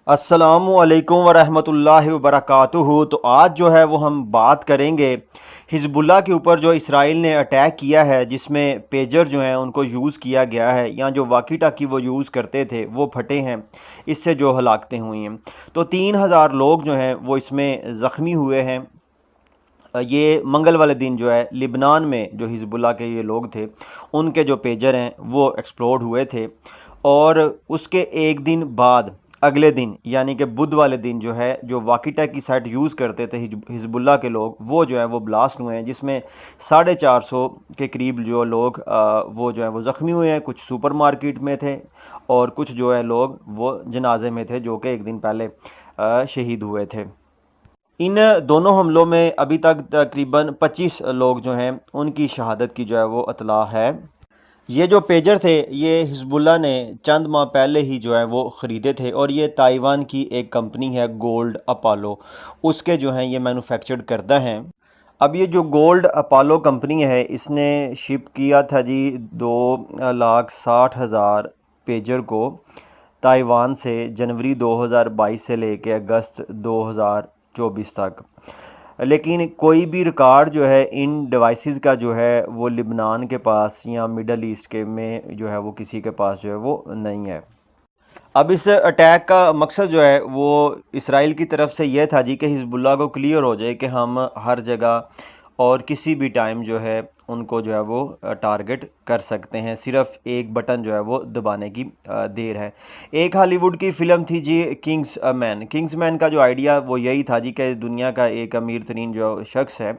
अस्सलामुअलैकुम वरहमतुल्लाहि वबरकातुहू। तो आज जो है वो हम बात करेंगे हिज़्बुल्लाह के ऊपर जो इसराइल ने अटैक किया है, जिसमें पेजर जो हैं उनको यूज़ किया गया है, या जो वाकी टाकी वो यूज़ करते थे वो फटे हैं, इससे जो हलाकतें हुई हैं। तो 3,000 लोग जो हैं वो इसमें ज़ख्मी हुए हैं। ये मंगल वाले दिन जो है लिबनान में जो हिज़्बुल्लाह के ये लोग थे, उनके जो पेजर हैं वो एक्सप्लोड हुए थे। और उसके एक दिन बाद अगले दिन यानी कि बुध वाले दिन जो है, जो वाकी टाकी साइट यूज़ करते थे हिज़्बुल्लाह के लोग, वो जो है वो ब्लास्ट हुए हैं, जिसमें 450 के करीब जो लोग वो जो है वो ज़ख्मी हुए हैं। कुछ सुपर मार्केट में थे और कुछ जो है लोग वो जनाजे में थे, जो कि एक दिन पहले शहीद हुए थे। इन दोनों हमलों में अभी तक तकरीबन 25 लोग जो हैं उनकी शहादत की जो है वो इत्तला है। ये जो पेजर थे ये हिज़्बुल्लाह ने चंद माह पहले ही जो है वो ख़रीदे थे, और ये ताइवान की एक कंपनी है गोल्ड अपोलो, उसके जो हैं ये मैन्युफैक्चर्ड करता हैं। अब ये जो गोल्ड अपोलो कंपनी है, इसने शिप किया था जी 2,60,000 पेजर को ताइवान से जनवरी 2022 से लेके अगस्त 2024 तक। लेकिन कोई भी रिकॉर्ड जो है इन डिवाइसेस का जो है वो लिबनान के पास या मिडल ईस्ट के में जो है वो किसी के पास जो है वो नहीं है। अब इस अटैक का मकसद जो है वो इसराइल की तरफ से यह था जी कि हिज़्बुल्लाह को क्लियर हो जाए कि हम हर जगह और किसी भी टाइम जो है उनको जो है वो टारगेट कर सकते हैं, सिर्फ एक बटन जो है वो दबाने की देर है। एक हॉलीवुड की फ़िल्म थी जी किंग्समैन का जो आइडिया वो यही था जी कि दुनिया का एक अमीर तरीन जो शख्स है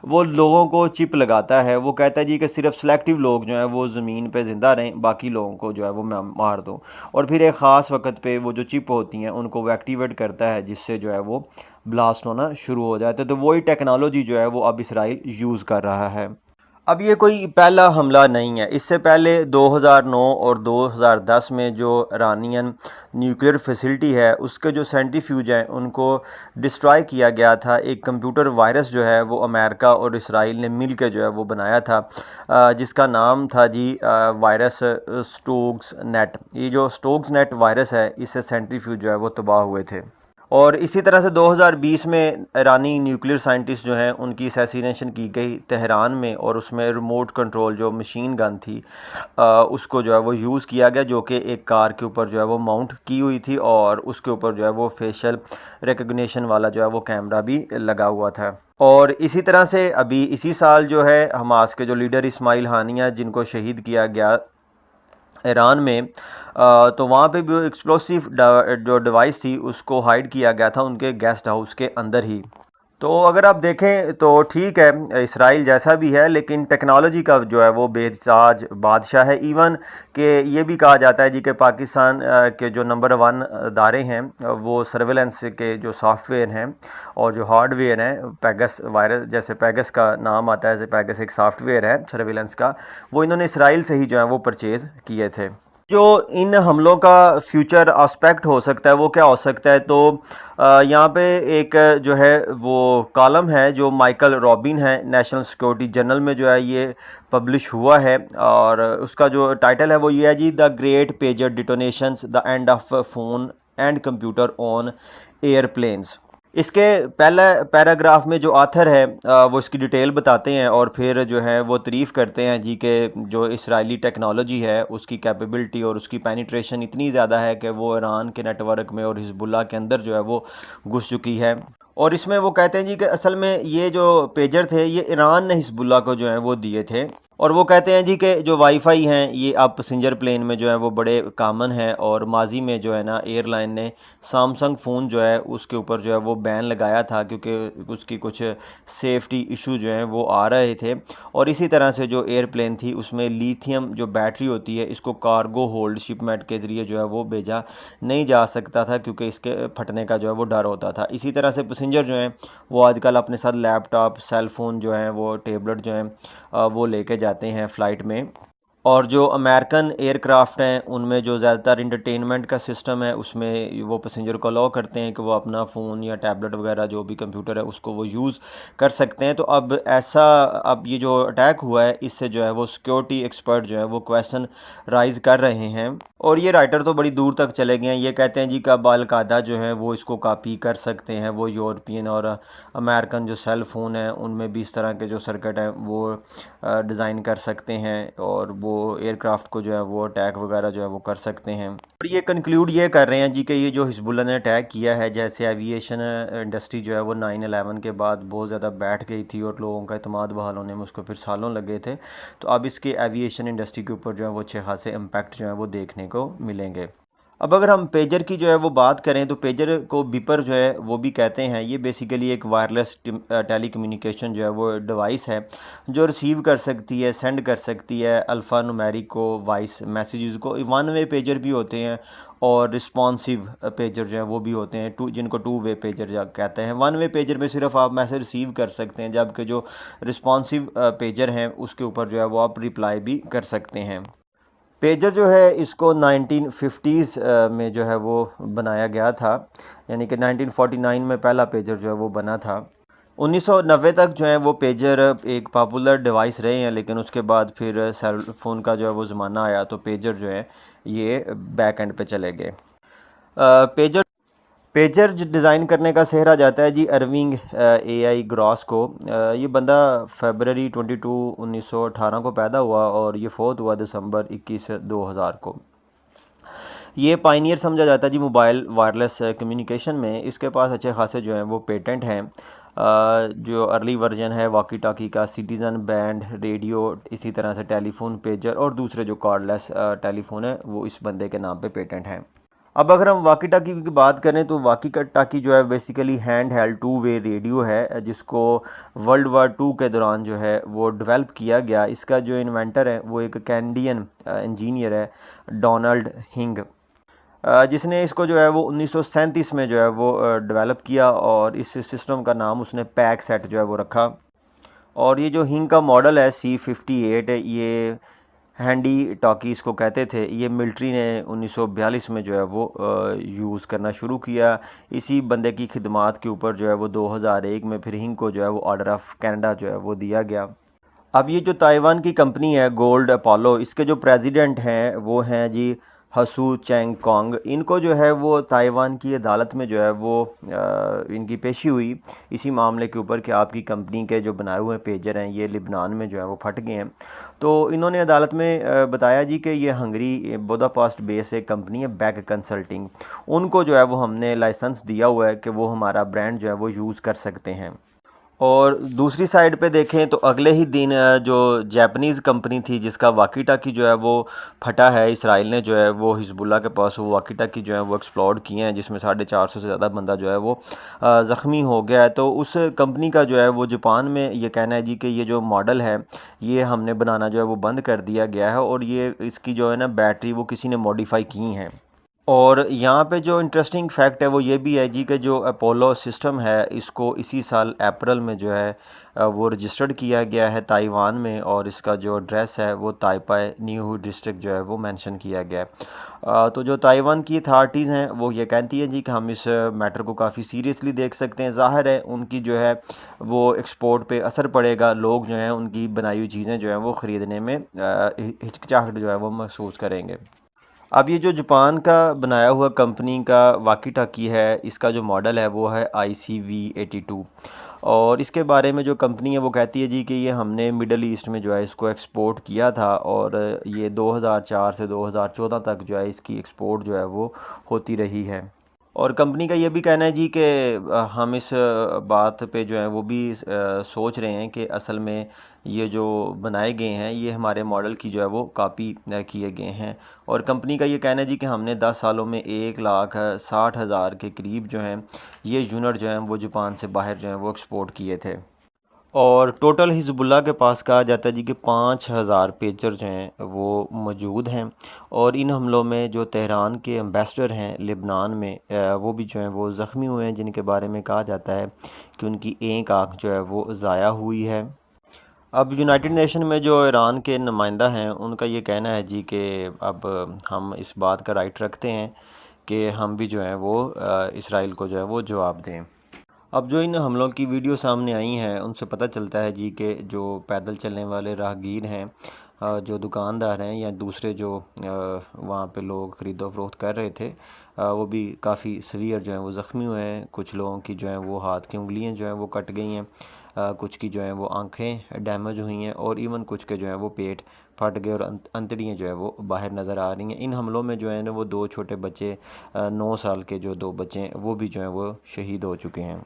वो लोगों को चिप लगाता है। वो कहता है जी कि सिर्फ सेलेक्टिव लोग जो हैं वो ज़मीन पे ज़िंदा रहें, बाकी लोगों को जो है वो मार दो। और फिर एक ख़ास वक्त पे वो जो चिप होती हैं उनको वो एक्टिवेट करता है, जिससे जो है वो ब्लास्ट होना शुरू हो जाता है। तो वही टेक्नोलॉजी जो है वो अब इसराइल यूज़ कर रहा है। अब ये कोई पहला हमला नहीं है। इससे पहले 2009 और 2010 में जो ईरानियन न्यूक्लियर फैसिलिटी है उसके जो सेंट्रीफ्यूज हैं उनको डिस्ट्रॉय किया गया था। एक कंप्यूटर वायरस जो है वो अमेरिका और इसराइल ने मिल के जो है वो बनाया था, जिसका नाम था जी वायरस स्टोक्स नेट। ये जो स्टोक्स नेट वायरस है, इससे सेंट्रीफ्यूज जो है वो तबाह हुए थे। और इसी तरह से 2020 में ईरानी न्यूक्लियर साइंटिस्ट जो हैं उनकी असैसिनेशन की गई तेहरान में, और उसमें रिमोट कंट्रोल जो मशीन गन थी उसको जो है वो यूज़ किया गया, जो कि एक कार के ऊपर जो है वो माउंट की हुई थी, और उसके ऊपर जो है वो फेशियल रिकग्निशन वाला जो है वो कैमरा भी लगा हुआ था। और इसी तरह से अभी इसी साल जो है हमास के जो लीडर इस्माइल हानिया, जिनको शहीद किया गया ईरान में, तो वहाँ पे भी एक्सप्लोसिव जो डिवाइस थी उसको हाइड किया गया था उनके गेस्ट हाउस के अंदर ही। तो अगर आप देखें तो ठीक है, इसराइल जैसा भी है लेकिन टेक्नोलॉजी का जो है वो बेताज बादशाह है। इवन कि ये भी कहा जाता है जी कि पाकिस्तान के जो नंबर 1 अदारे हैं वो सर्वेलेंस के जो सॉफ्टवेयर हैं और जो हार्डवेयर हैं, पैगस वायरस, जैसे पैगस का नाम आता है, जैसे पैगस एक सॉफ्टवेयर है सर्वेलेंस का, वो इन्होंने इसराइल से ही जो है वो परचेज़ किए थे। जो इन हमलों का फ्यूचर एस्पेक्ट हो सकता है वो क्या हो सकता है, तो यहाँ पे एक जो है वो कॉलम है जो माइकल रॉबिन है, नेशनल सिक्योरिटी जर्नल में जो है ये पब्लिश हुआ है, और उसका जो टाइटल है वो ये है जी, the great pager detonations, the end of phone and computer on airplanes. इसके पहला पैराग्राफ में जो आथर है वो इसकी डिटेल बताते हैं, और फिर जो है वो तारीफ़ करते हैं जी कि जो इसराइली टेक्नोलॉजी है उसकी कैपेबिलिटी और उसकी पेनिट्रेशन इतनी ज़्यादा है कि वो ईरान के नेटवर्क में और हिज़्बुल्लाह के अंदर जो है वो घुस चुकी है। और इसमें वो कहते हैं जी कि असल में ये जो पेजर थे ये ईरान ने हिज़्बुल्लाह को जो है वो दिए थे। और वो कहते हैं जी कि जो वाईफाई हैं ये अब पैसेंजर प्लेन में जो है वो बड़े कामन है, और माजी में जो है ना एयरलाइन ने सैमसंग फ़ोन जो है उसके ऊपर जो है वो बैन लगाया था, क्योंकि उसकी कुछ सेफ्टी इशू जो हैं वो आ रहे थे। और इसी तरह से जो एयरप्लेन थी उसमें लिथियम जो बैटरी होती है इसको कार्गो होल्ड शिपमेंट के ज़रिए जो है वो भेजा नहीं जा सकता था, क्योंकि इसके फटने का जो है वो डर होता था। इसी तरह से पैसेंजर जो हैं वो आजकल अपने साथ लैपटॉप, सेल फ़ोन जो हैं वो, टेबलेट जो हैं वो लेके जाते हैं फ़्लाइट में। और जो अमेरिकन एयरक्राफ्ट हैं उनमें जो ज़्यादातर इंटरटेनमेंट का सिस्टम है उसमें वो पैसेंजर को अलाउ करते हैं कि वो अपना फ़ोन या टैबलेट वगैरह जो भी कंप्यूटर है उसको वो यूज़ कर सकते हैं। तो अब ये जो अटैक हुआ है इससे जो है वो सिक्योरिटी एक्सपर्ट जो है वो क्वेश्चन राइज़ कर रहे हैं। और ये राइटर तो बड़ी दूर तक चले गए हैं, ये कहते हैं जी कि अब अल-कायदा जो है वो इसको कॉपी कर सकते हैं, वो यूरोपियन और अमेरिकन जो सेल फ़ोन हैं उनमें भी इस तरह के जो सर्किट हैं वो डिज़ाइन कर सकते हैं और वो एयरक्राफ्ट को जो है वो अटैक वगैरह जो है वो कर सकते हैं। और ये कंक्लूड ये कर रहे हैं जी कि ये जो हिजबुल्लाह ने अटैक किया है, जैसे एविएशन इंडस्ट्री जो है वो 9/11 के बाद बहुत ज़्यादा बैठ गई थी और लोगों का एतमाद बहाल होने में उसको फिर सालों लगे थे, तो अब इसके एविएशन इंडस्ट्री के ऊपर जो है वो अच्छे खासे इम्पैक्ट जो है वो देखने को मिलेंगे। अब अगर हम पेजर की जो है वो बात करें तो पेजर को बीपर जो है वो भी कहते हैं। ये बेसिकली एक वायरलेस टेली कम्युनिकेशन जो है वो डिवाइस है जो रिसीव कर सकती है, सेंड कर सकती है अल्फ़ा न्यूमेरिक को, वॉइस मैसेजेस को। वन वे पेजर भी होते हैं और रिस्पॉन्सिव पेजर जो है वो भी होते हैं, जिनको टू वे पेजर कहते हैं। वन वे पेजर में सिर्फ आप मैसेज रिसीव कर सकते हैं, जबकि जो रिस्पॉन्सिव पेजर हैं उसके ऊपर जो है वो आप रिप्लाई भी कर सकते हैं। पेजर जो है इसको 1950s में जो है वो बनाया गया था, यानी कि 1949 में पहला पेजर जो है वो बना था। 1990 तक जो है वो पेजर एक पॉपुलर डिवाइस रहे हैं, लेकिन उसके बाद फिर सेल फ़ोन का जो है वो ज़माना आया तो पेजर जो है ये बैक एंड पे चले गए। पेजर पेजर डिज़ाइन करने का सेहरा जाता है जी अरविंग एआई ग्रॉस को। ये बंदा फरवरी 22 1918 को पैदा हुआ और ये फ़ौत हुआ दिसंबर 21 2000 को। ये पायनियर समझा जाता है जी मोबाइल वायरलेस कम्युनिकेशन में। इसके पास अच्छे खासे जो हैं वो पेटेंट हैं। जो अर्ली वर्जन है वॉकी टॉकी का, सिटीज़न बैंड रेडियो, इसी तरह से टेलीफोन, पेजर और दूसरे जो कॉर्डलेस टेलीफोन है वो इस बंदे के नाम पे पेटेंट हैं। अब अगर हम वॉकी टॉकी की बात करें तो वॉकी टॉकी जो है basically hand held two way radio है, जिसको वर्ल्ड वार 2 के दौरान जो है वो डेवलप किया गया। इसका जो इन्वेंटर है वो एक कैनेडियन इंजीनियर है, डोनाल्ड हिंग, जिसने इसको जो है वो 1937 में जो है वो डेवलप किया और इस सिस्टम का नाम उसने पैक सेट जो है वो रखा। और ये जो हिंग का मॉडल है C58, ये हैंडी टॉकी इसको कहते थे। ये मिलिट्री ने 1942 में जो है वो यूज़ करना शुरू किया। इसी बंदे की खिदमात के ऊपर जो है वो 2001 में फिर हिंग को जो है वो ऑर्डर ऑफ कनाडा जो है वो दिया गया। अब ये जो ताइवान की कंपनी है गोल्ड अपोलो, इसके जो प्रेसिडेंट हैं वो हैं जी हसू चैंग कॉन्ग। इनको जो है वो ताइवान की अदालत में जो है वो इनकी पेशी हुई इसी मामले के ऊपर कि आपकी कंपनी के जो बनाए हुए पेजर हैं ये लिबनान में जो है वो फट गए हैं। तो इन्होंने अदालत में बताया जी कि ये हंगरी बुदापेस्ट बेस एक कंपनी है बैक कंसल्टिंग, उनको जो है वो हमने लाइसेंस दिया हुआ है कि वो हमारा ब्रांड जो है वो यूज़ कर सकते हैं। और दूसरी साइड पे देखें तो अगले ही दिन जो जापानीज़ कंपनी थी जिसका वाकी टाकी जो है वो फटा है, इसराइल ने जो है वो हिजबुल्लाह के पास वो वाकी टाकी जो है वो एक्सप्लोड किए हैं, जिसमें 450 से ज़्यादा बंदा जो है वो ज़ख्मी हो गया है। तो उस कंपनी का जो है वो जापान में ये कहना है जी कि ये जो मॉडल है ये हमने बनाना जो है वो बंद कर दिया गया है और ये इसकी जो है ना बैटरी वो किसी ने मॉडिफाई की हैं। और यहाँ पे जो इंटरेस्टिंग फैक्ट है वो ये भी है जी कि जो अपोलो सिस्टम है इसको इसी साल अप्रैल में जो है वो रजिस्टर्ड किया गया है ताइवान में, और इसका जो एड्रेस है वो ताइपाई न्यू डिस्ट्रिक्ट जो है वो मेंशन किया गया है। तो जो ताइवान की अथॉरिटीज़ हैं वो ये कहती हैं जी कि हम इस मैटर को काफ़ी सीरियसली देख सकते हैं। ज़ाहिर है उनकी जो है वो एक्सपोर्ट पे असर पड़ेगा, लोग जो हैं उनकी बनाई हुई चीज़ें जो हैं वो ख़रीदने में हिचकिचाहट जो है वो महसूस करेंगे। अब ये जो जापान का बनाया हुआ कंपनी का वाकी टाकी है इसका जो मॉडल है वो है ICV82, और इसके बारे में जो कंपनी है वो कहती है जी कि ये हमने मिडल ईस्ट में जो है इसको एक्सपोर्ट किया था और ये 2004 से 2014 तक जो है इसकी एक्सपोर्ट जो है वो होती रही है। और कंपनी का ये भी कहना है जी कि हम इस बात पे जो है वो भी सोच रहे हैं कि असल में ये जो बनाए गए हैं ये हमारे मॉडल की जो है वो कॉपी किए गए हैं। और कंपनी का ये कहना है जी कि हमने 10 सालों में 1,60,000 के करीब जो हैं ये यूनिट जो हैं वो जापान से बाहर जो हैं वो एक्सपोर्ट किए थे। और टोटल हिजबुल्लाह के पास कहा जाता है जी कि 5,000 पेजर जो हैं वो मौजूद हैं। और इन हमलों में जो तेहरान के एम्बेसडर हैं लिबनान में वो भी जो हैं वो ज़ख्मी हुए हैं, जिनके बारे में कहा जाता है कि उनकी एक आँख जो है वो ज़ाया हुई है। अब यूनाइटेड नेशन में जो ईरान के नुमाइंदा हैं उनका ये कहना है जी कि अब हम इस बात का राइट रखते हैं कि हम भी जो है वो इसराइल को जो है वो जवाब दें। अब जो इन हमलों की वीडियो सामने आई हैं उनसे पता चलता है जी कि जो पैदल चलने वाले राहगीर हैं, जो दुकानदार हैं या दूसरे जो वहाँ पे लोग ख़रीदो फरोख्त कर रहे थे, वो भी काफ़ी सीवियर जो हैं वो ज़ख्मी हुए हैं। कुछ लोगों की जो हैं वो हाथ की उंगलियां जो हैं वो कट गई हैं, कुछ की जो हैं वो आंखें डैमेज हुई हैं और इवन कुछ के जो हैं वो पेट फट गए और अंतड़ियाँ जो है वो बाहर नज़र आ रही हैं। इन हमलों में जो है ना वो 2 छोटे बच्चे, 9 साल के जो 2 बच्चे हैं वो भी जो हैं वो शहीद हो चुके हैं।